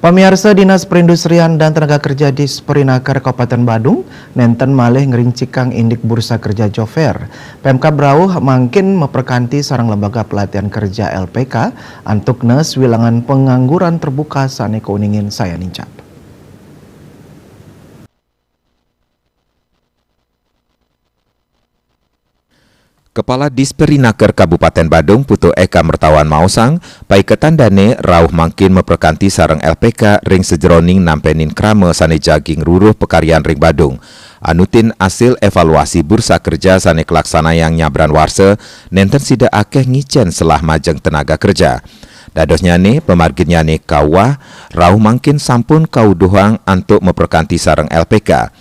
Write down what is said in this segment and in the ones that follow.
Pemirsa Dinas Perindustrian dan Tenaga Kerja Disperinaker Kabupaten Badung, nenten malih ngerincikang indik Bursa Kerja Jofer. Pemkab Brauh makin memperkanti sarang lembaga pelatihan kerja LPK untuk nes wilangan pengangguran terbuka sane keuningin saya nincap. Kepala Disperinaker Kabupaten Badung Putu Eka Mertawan Mausang, pai ketandane rauh makin memperkanti sarang LPK ring sejeroning nampenin krame sane jaging ruruh pekarian ring Badung. Anutin hasil evaluasi bursa kerja sane kelaksana yang nyabran warse, nenten sida akeh ngicen selah majeng tenaga kerja. Dadosnya nih pemarginnya nih kawah, rauh makin sampun kau doang untuk memperkanti sarang LPK.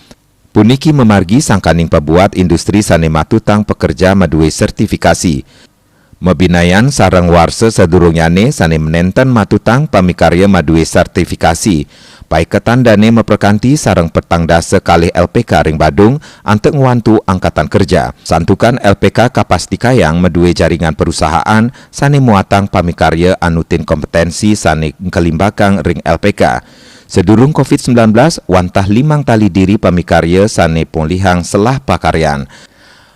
Puniki memargi sangkaning pebuat industri sane matutang pekerja madue sertifikasi. Mebinayan sarang warse sedurungyane sane menenten matutang pamikarya madue sertifikasi. Pai ketandane memperkanti sarang petangda sekali LPK ring Badung antek ngwantu angkatan kerja. Santukan LPK kapastikayang madue jaringan perusahaan sane muatang pamikarya anutin kompetensi sane kelimbakang ring LPK. Sedurung COVID-19, wantah limang tali diri pamikarya sane ponlihang selah pakaryan.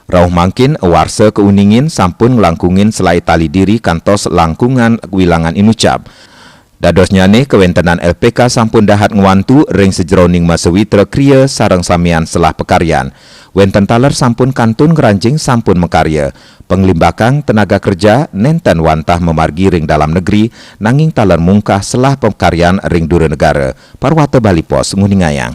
Rauh mangkin warse keuningin sampun ngelangkungin selai tali diri kantos langkungan wilangan inucap. Dadosnya nih kewentenan LPK sampun dahat ngwantu ring sejeroning masewitra kriya sarang samian selah pekaryan. Wenten taler sampun kantun ngeranjing sampun mekarya. Penglimbakang tenaga kerja nenten wantah memargi ring dalam negeri nanging taler mungkah selah pekaryan ring dure negara. Parwata Bali Pos nguningayang.